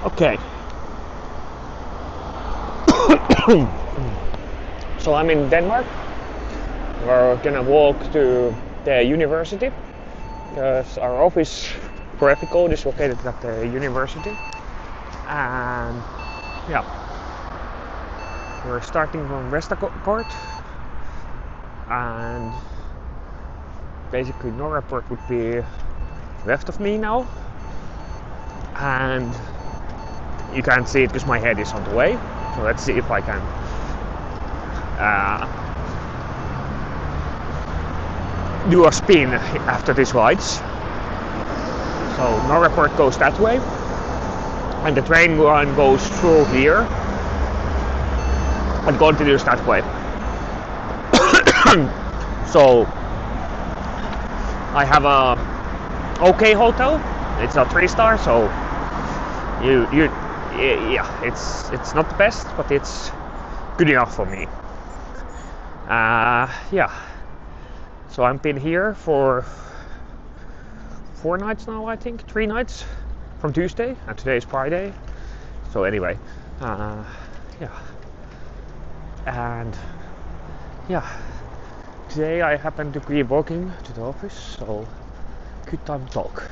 Okay. So I'm in Denmark. We're gonna walk to the university because our office for Epicode is located at the university. And yeah, we're starting from Vestakort, and basically Norraport would be left of me now. And you can't see it because my head is on the way. So let's see if I can do a spin after these lights. So Norraport goes that way, and the train line goes through here and continues that way. So I have a okay hotel. It's a 3-star, so yeah, it's not the best, but it's good enough for me. Yeah. So I've been here for 4 nights now, I think, 3 nights from Tuesday, and today is Friday. So anyway, yeah, and yeah, today I happen to be walking to the office, so good time to talk.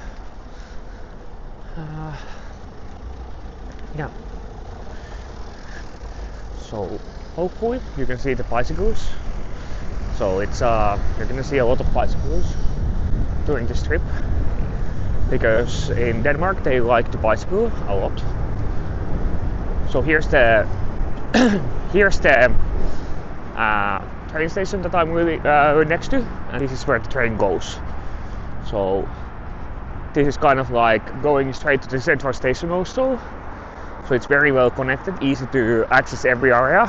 Yeah. So hopefully you can see the bicycles. So it's you're gonna see a lot of bicycles during this trip, because in Denmark they like to bicycle a lot. So here's the train station that I'm really next to, and this is where the train goes. So this is kind of like going straight to the central station also. So it's very well connected, easy to access every area.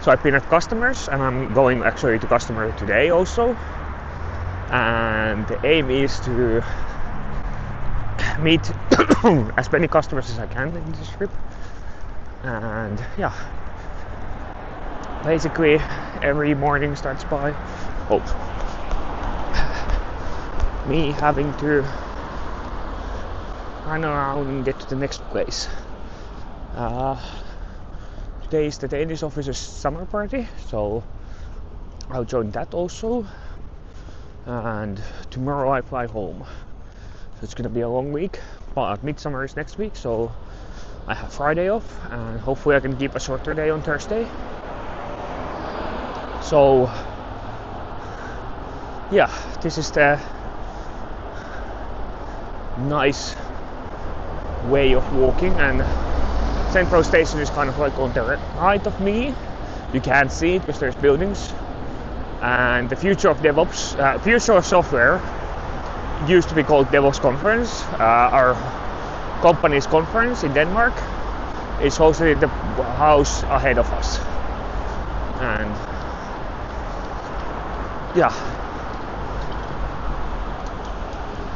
So I've been at customers, and I'm going actually to customer today also. And the aim is to meet as many customers as I can in this trip. And yeah, basically every morning starts by me having to run around and get to the next place. Today is the Danish officers' summer party, so I'll join that also. And tomorrow I fly home. So it's gonna be a long week, but midsummer is next week, so I have Friday off, and hopefully I can keep a shorter day on Thursday. So yeah, this is the nice way of walking, and Central Station is kind of like on the right of me. You can't see it because there's buildings. And the future of DevOps, future of software, used to be called DevOps Conference. Our company's conference in Denmark is hosted in the house ahead of us. And yeah,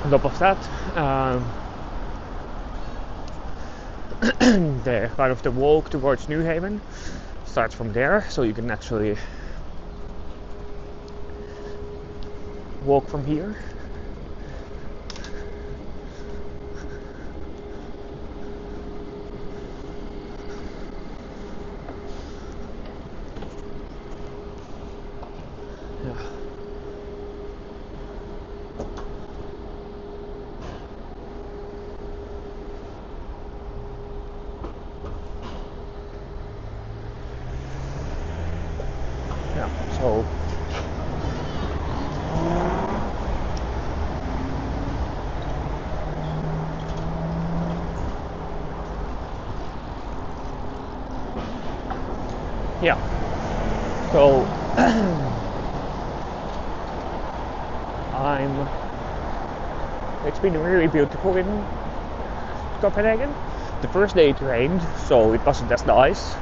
on top of that, the kind of the walk towards New Haven starts from there, so you can actually walk from here. So yeah, so it's been really beautiful in Copenhagen. The first day it rained, so it wasn't as nice,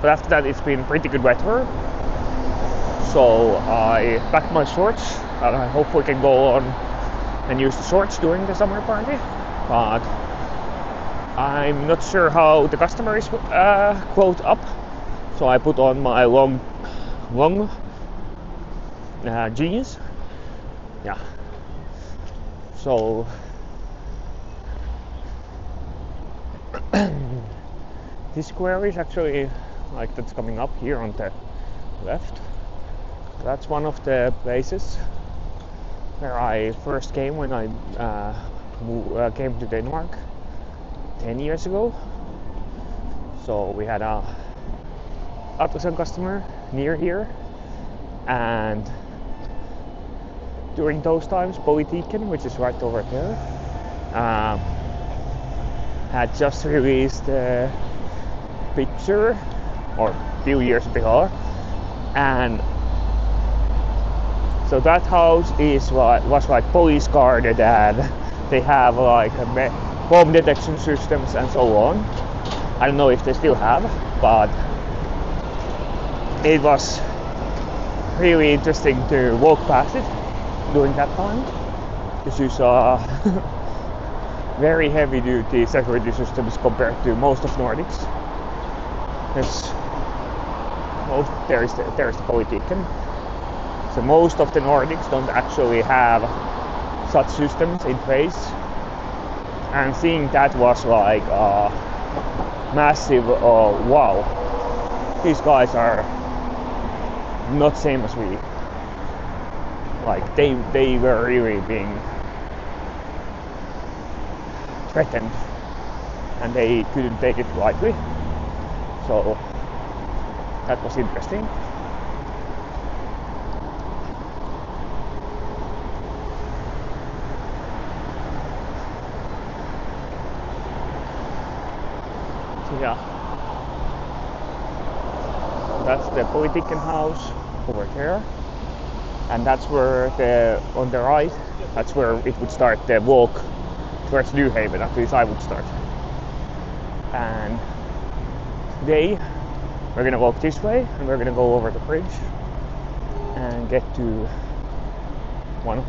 but after that it's been pretty good weather. So I packed my shorts, and I hope we can go on and use the shorts during the summer party, but I'm not sure how the customer is quote up, so I put on my long jeans. Yeah, so This square is actually like that's coming up here on the left. That's one of the places where I first came when I came to Denmark 10 years ago. So we had a Atlassian customer near here, and during those times Politiken, which is right over there, had just released a picture, or a few years before, and so that house was like police guarded, and they have like bomb detection systems and so on. I don't know if they still have, but it was really interesting to walk past it during that time, because you saw very heavy duty security systems compared to most of Nordics. There's the Politiken. So most of the Nordics don't actually have such systems in place, and seeing that was like massive. Wow, these guys are not same as we. Like they were really being threatened, and they couldn't take it lightly. So that was interesting. So yeah, that's the Politiken house over there, and that's where on the right, that's where it would start the walk towards New Haven. At least I would start. And today we're gonna walk this way, and we're gonna go over the bridge and get to one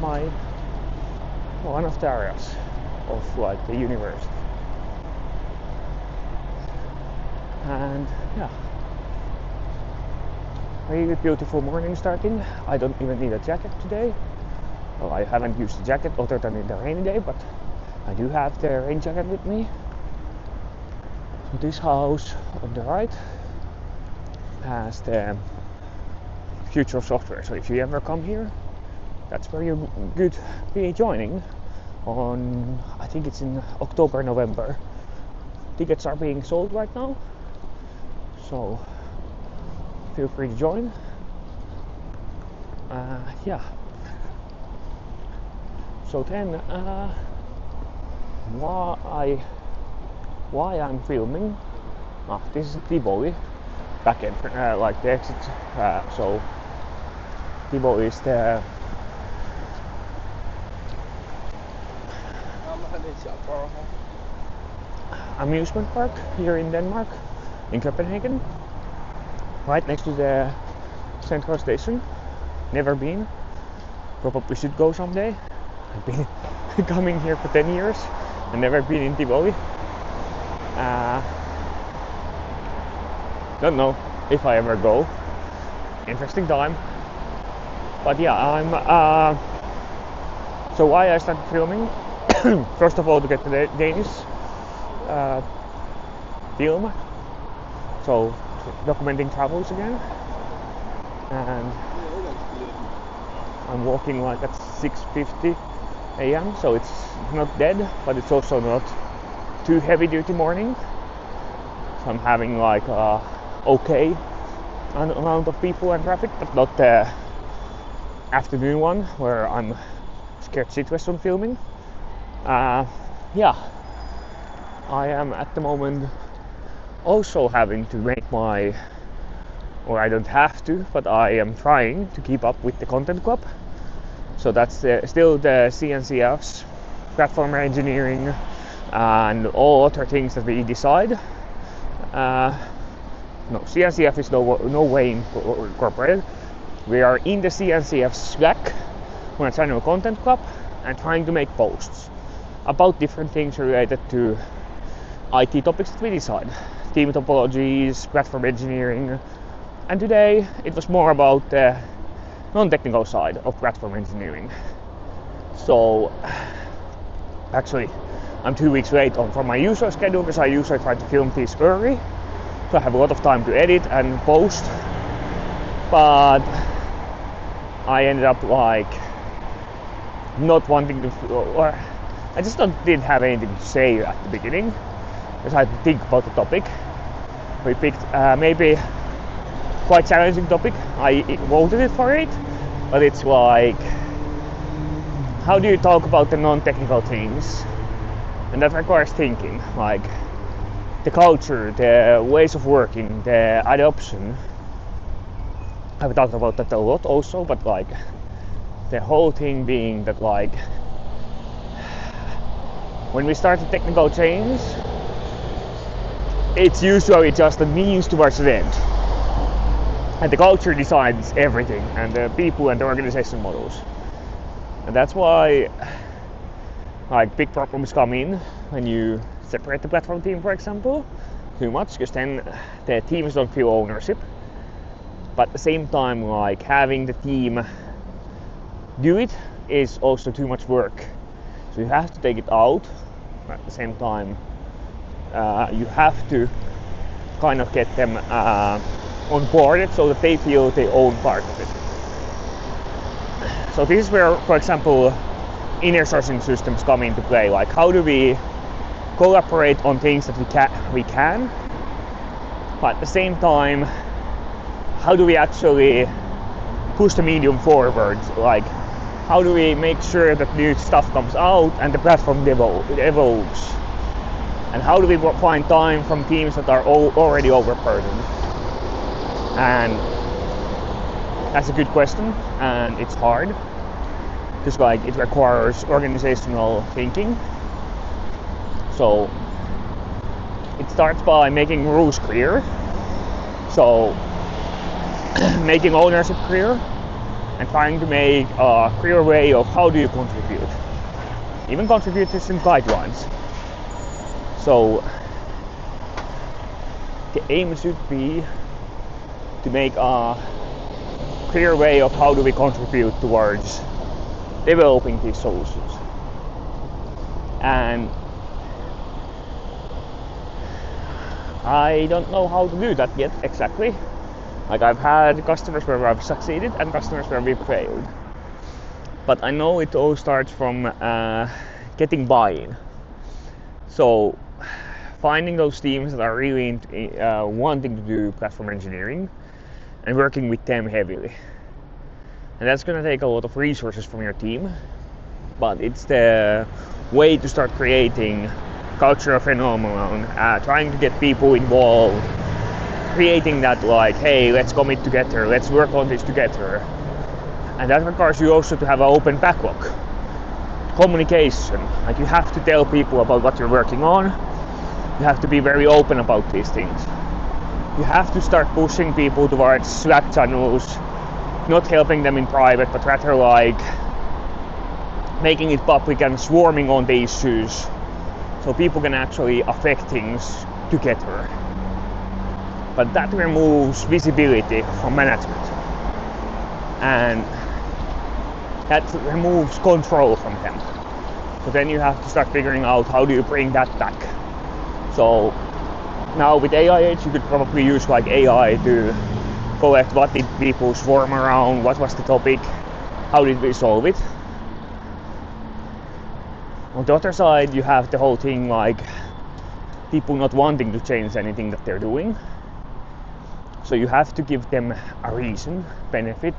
of the areas of like the university. And yeah, really beautiful morning starting. I don't even need a jacket today. Well, I haven't used the jacket other than in the rainy day, but I do have the rain jacket with me. So this house on the right has the future of software. So if you ever come here, that's where you could be joining on, I think it's in October, November. Tickets are being sold right now, so feel free to join. Yeah. So then, why I'm filming? This is Tivoli, back end, like the exit. So Tivoli is the amusement park here in Denmark, in Copenhagen, right next to the central station. Never been, probably should go someday. I've been coming here for 10 years and never been in Tivoli. Don't know if I ever go. Interesting time. But yeah, so why I started filming? First of all, to get the Danish film, so documenting travels again, and I'm walking like at 6:50 a.m. so it's not dead, but it's also not too heavy duty morning. So I'm having like okay amount of people and traffic, but not the afternoon one where I'm scared shitless on filming. Yeah, I am at the moment also having to make or I don't have to, but I am trying to keep up with the content club. So that's still the CNCFs, platform engineering, and all other things that we decide. No, CNCF is no way incorporated. We are in the CNCF Slack, when it's annual content club, and trying to make posts about different things related to IT topics that we decide. Team topologies, platform engineering, and today it was more about the non-technical side of platform engineering. So actually I'm 2 weeks late on for my usual schedule because I usually try to film these early, so I have a lot of time to edit and post. But I ended up like not wanting to, or I just didn't have anything to say at the beginning because I had to think about the topic. We picked maybe quite challenging topic. I voted it for it, but it's like, how do you talk about the non-technical things? And that requires thinking, like the culture, the ways of working, the adoption. I've talked about that a lot also, but like the whole thing being that like when we start a technical change, it's usually just a means towards the end. And the culture decides everything, and the people and the organization models. And that's why like big problems come in when you separate the platform team, for example, too much, because then the teams don't feel ownership. But at the same time, like having the team do it is also too much work. So you have to take it out. At the same time, you have to kind of get them on board so that they feel they own part of it. So this is where, for example, inner sourcing systems come into play. Like, how do we collaborate on things that we can, but at the same time, how do we actually push the medium forward? Like, how do we make sure that new stuff comes out and the platform evolves? And how do we find time from teams that are already overburdened? And that's a good question, and it's hard. Just like it requires organizational thinking. So it starts by making rules clear. So making ownership clear and trying to make a clear way of how do you contribute. Even contribute to some guidelines. So the aim should be to make a clear way of how do we contribute towards developing these solutions. And I don't know how to do that yet exactly. Like, I've had customers where I've succeeded and customers where we've failed. But I know it all starts from getting buy-in. So finding those teams that are really wanting to do platform engineering and working with them heavily. And that's going to take a lot of resources from your team, but it's the way to start creating cultural phenomenon, trying to get people involved, creating that like, hey, let's commit together, let's work on this together. And that requires you also to have an open backlog. Communication, like you have to tell people about what you're working on. You have to be very open about these things. You have to start pushing people towards Slack channels, not helping them in private, but rather like making it public and swarming on the issues so people can actually affect things together. But that removes visibility from management, and that removes control from them. So then you have to start figuring out how do you bring that back. So now with AI age, you could probably use like AI to collect what did people swarm around, what was the topic, how did we solve it. On the other side, you have the whole thing like people not wanting to change anything that they're doing. So you have to give them a reason, benefit,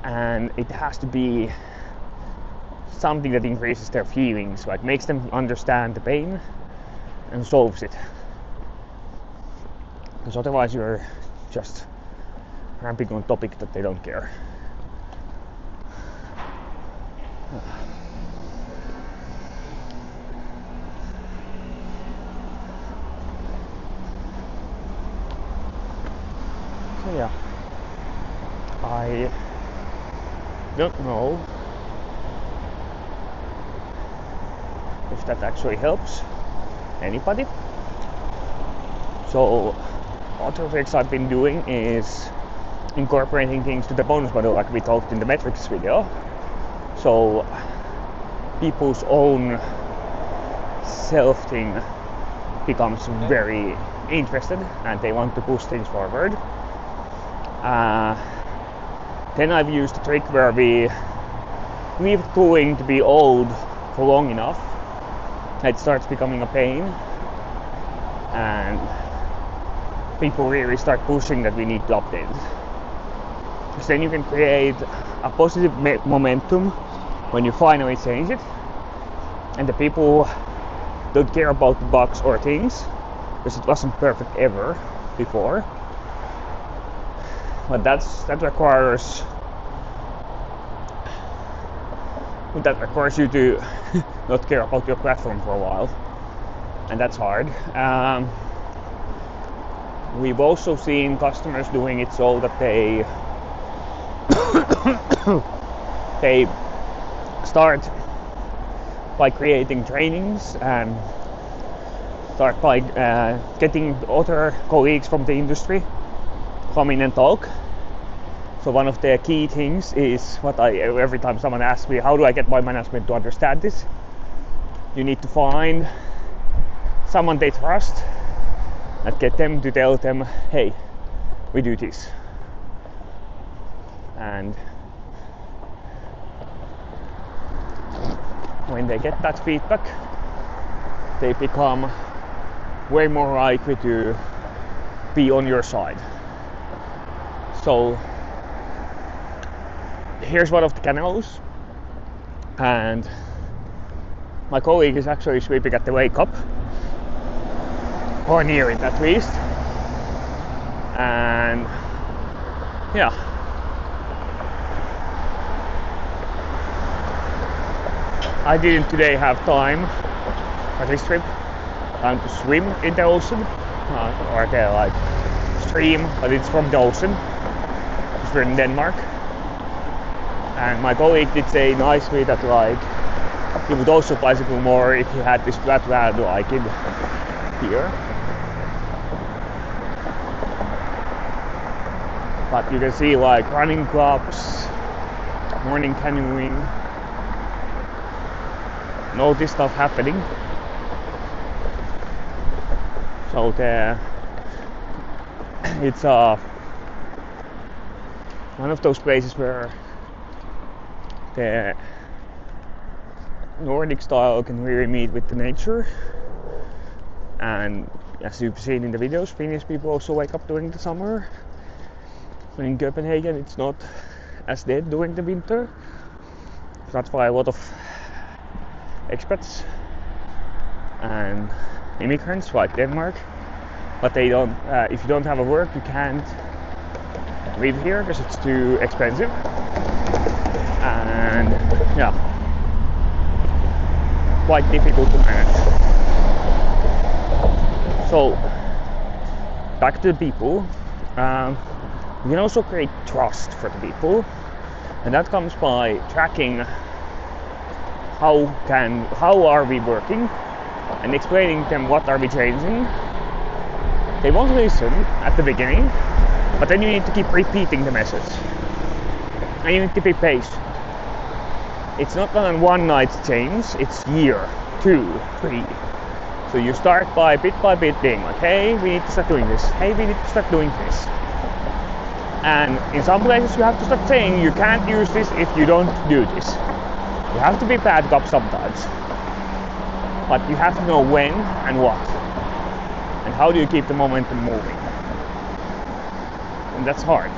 and it has to be something that increases their feelings, like makes them understand the pain and solves it. Because otherwise you're just ramping on topic that they don't care. So yeah, I don't know if that actually helps anybody. So other things I've been doing is incorporating things to the bonus model like we talked in the metrics video. So people's own self thing becomes very interested and they want to push things forward. Then I've used a trick where we leave tooling to be old for long enough, it starts becoming a pain, and people really start pushing that we need to update it. Because then you can create a positive momentum when you finally change it, and the people don't care about the bugs or things because it wasn't perfect ever before. But that requires you to not care about your platform for a while, and that's hard. We've also seen customers doing it so that they they start by creating trainings and start by getting other colleagues from the industry come in and talk. So one of the key things is every time someone asks me, how do I get my management to understand this? You need to find someone they trust and get them to tell them, hey, we do this. And when they get that feedback, they become way more likely to be on your side. So here's one of the canals, and my colleague is actually sweeping at the wake up, or near it at least. And yeah, I didn't today have time for this trip to swim in the ocean, or the stream, but it's from the ocean. We're in Denmark, and my colleague did say nicely that he would also bicycle more if he had this flat land in here. But you can see running clubs, morning canoeing, and all this stuff happening. So it's one of those places where the Nordic style can really meet with the nature, and as you've seen in the videos, Finnish people also wake up during the summer. In Copenhagen it's not as dead during the winter. That's why a lot of expats and immigrants like Denmark, but they don't. If you don't have a work, you can't live here because it's too expensive. And yeah, quite difficult to manage. So back to the people. You can also create trust for the people, and that comes by tracking how are we working and explaining to them what are we changing. They won't listen at the beginning, but then you need to keep repeating the message, and you need to be patient. It's not a one night change, it's year, 2, 3. So you start by bit being like, hey, we need to start doing this, hey, we need to start doing this. And in some places you have to start saying you can't use this if you don't do this. You have to be bad cop sometimes, but you have to know when and what, and how do you keep the momentum moving. And that's hard.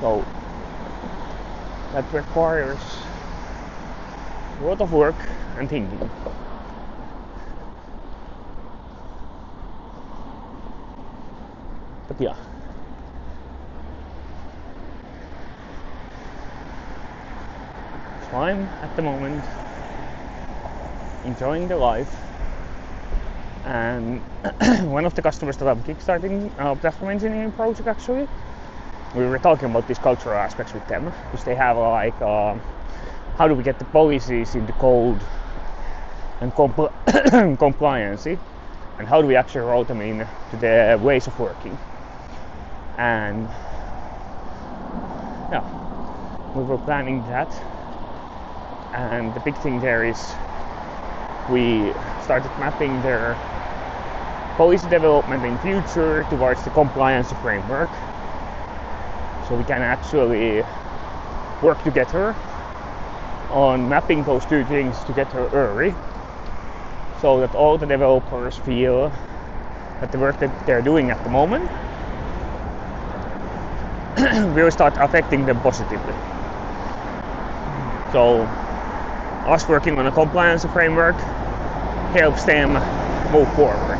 So that requires a lot of work and thinking. But yeah, so I'm at the moment enjoying the life, and one of the customers that I'm kickstarting a platform engineering project, actually, we were talking about these cultural aspects with them, because they have how do we get the policies in the code and compliancy, and how do we actually roll them in to the ways of working. and yeah, we were planning that. And the big thing there is we started mapping their policy development in future towards the compliance framework, so we can actually work together on mapping those two things together early, so that all the developers feel that the work that they're doing at the moment will start affecting them positively. So us working on a compliance framework helps them move forward.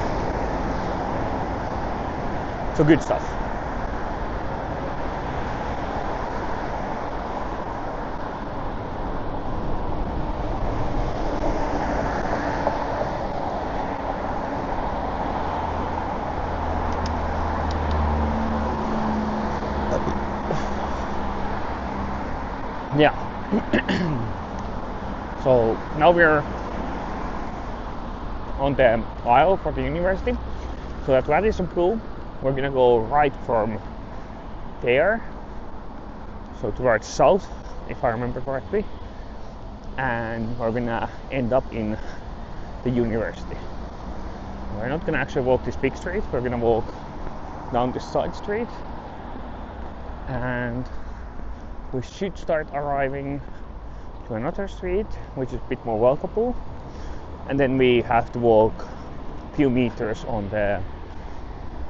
So good stuff. Yeah. So now we're on the aisle for the university. So at Radisson Pool, we're gonna go right from there, so towards south, if I remember correctly, and we're gonna end up in the university. We're not gonna actually walk this big street, we're gonna walk down this side street, and we should start arriving to another street which is a bit more walkable, and then we have to walk a few meters on the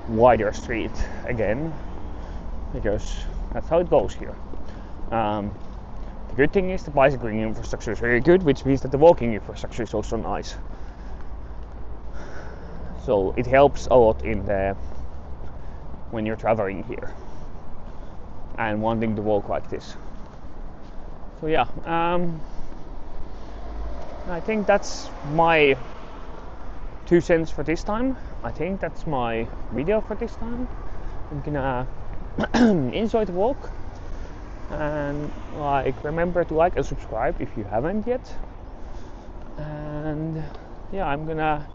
wider street again, because that's how it goes here. The good thing is the bicycling infrastructure is very good, which means that the walking infrastructure is also nice, so it helps a lot in the when you're traveling here and wanting to walk like this. So yeah, I think that's my 2 cents for this time. I think that's my video for this time. I'm gonna enjoy the walk, and remember to like and subscribe if you haven't yet. And yeah, I'm gonna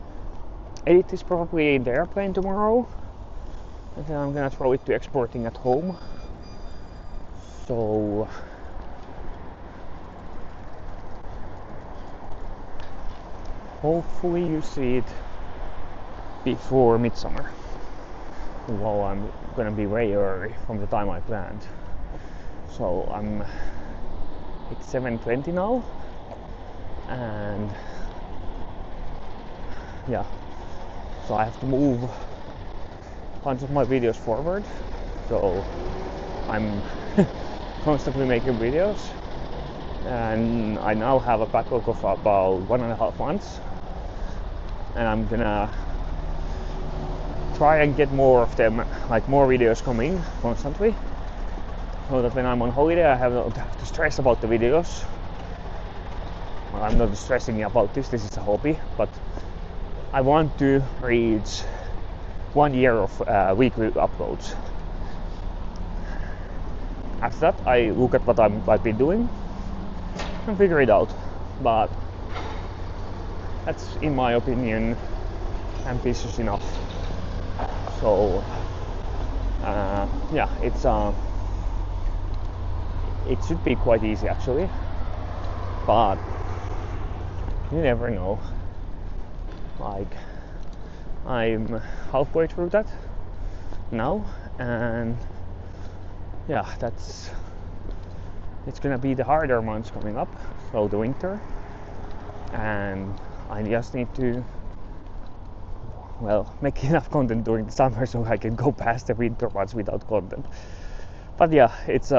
edit this probably in the airplane tomorrow, and then I'm gonna throw it to exporting at home. So hopefully you see it before midsummer, although I'm gonna be way early from the time I planned. So it's 7:20 now, and yeah, so I have to move a bunch of my videos forward, so I'm constantly making videos, and I now have a backlog of about 1.5 months, and I'm gonna try and get more of them, like more videos coming constantly, so that when I'm on holiday I don't have to stress about the videos. Well, I'm not stressing about this is a hobby, but I want to reach 1 year of weekly uploads. After that I look at what I've been doing and figure it out, but that's, in my opinion, ambitious enough. So yeah, it should be quite easy actually, but you never know. Like, I'm halfway through that now, and yeah, it's gonna be the harder months coming up, so the winter, and I just need to make enough content during the summer so I can go past the winter months without content. But yeah, it's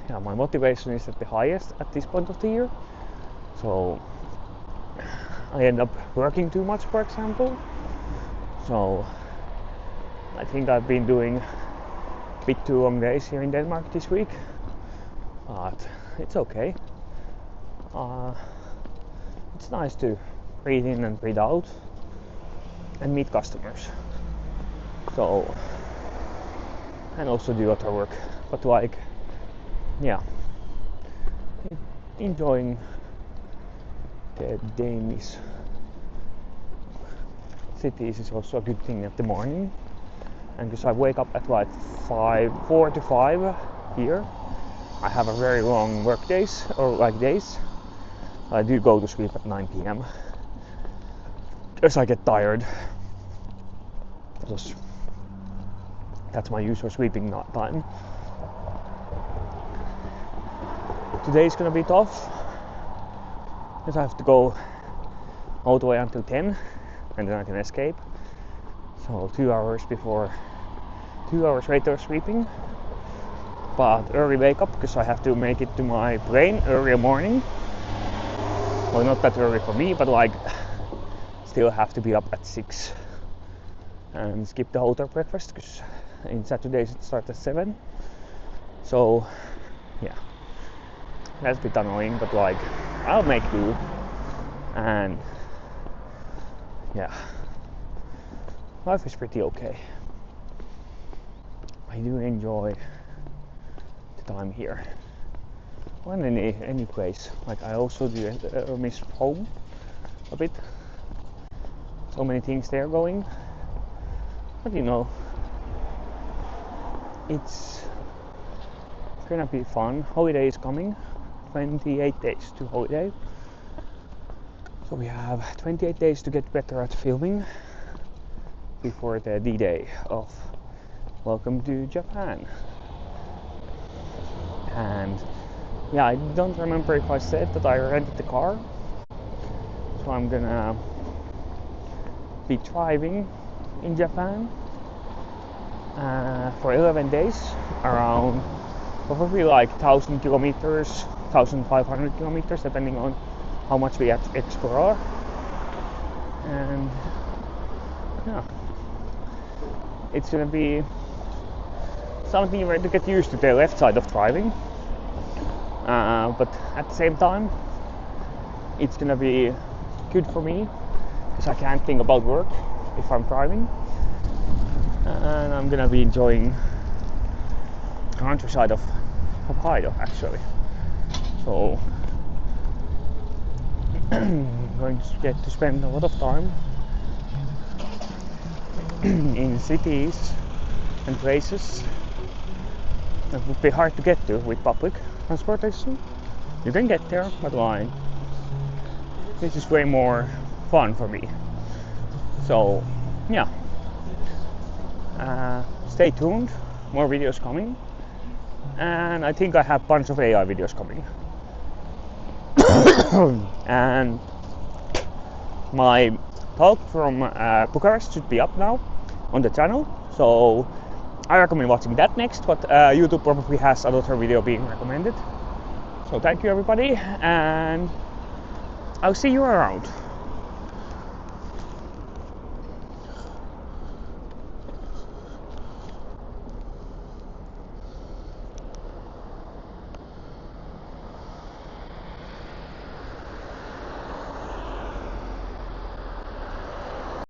yeah, my motivation is at the highest at this point of the year, so I end up working too much, for example. So I think I've been doing a bit too long days here in Denmark this week, but it's okay. It's nice to breathe in and breathe out and meet customers, so, and also do other work, but yeah, enjoying the Danish cities is also a good thing at the morning, and because I wake up at like 4 to 5 here, I have a very long work days, or like days. I do go to sleep at 9 p.m. because I get tired. That's my usual sleeping time. Today's gonna be tough because I have to go all the way until 10 and then I can escape. So 2 hours later sleeping, but early wake up because I have to make it to my plane early morning. Well, not that early for me, but like still have to be up at 6 and skip the hotel breakfast because in Saturdays it starts at 7. So yeah, that's a bit annoying, but like I'll make do. And yeah, life is pretty okay. I do enjoy the time here. Well, in any place. Like I also do miss home a bit. So many things there going. But you know, it's gonna be fun. Holiday is coming. 28 days to holiday. So we have 28 days to get better at filming before the D-Day of Welcome to Japan. And yeah, I don't remember if I said that I rented the car. So I'm gonna be driving in Japan for 11 days, around probably like 1,000 kilometers, 1,500 kilometers, depending on how much we have to explore. And yeah, it's gonna be something where to get used to the left side of driving, but at the same time it's gonna be good for me because I can't think about work if I'm driving, and I'm gonna be enjoying the countryside of Hokkaido actually. So I'm going to get to spend a lot of time in cities and places that would be hard to get to with public transportation. You can get there, but like this is way more fun for me. So yeah, stay tuned, more videos coming, and I think I have a bunch of AI videos coming. And my talk from Bucharest should be up now on the channel, so I recommend watching that next, but YouTube probably has another video being recommended. So thank you everybody, and I'll see you around.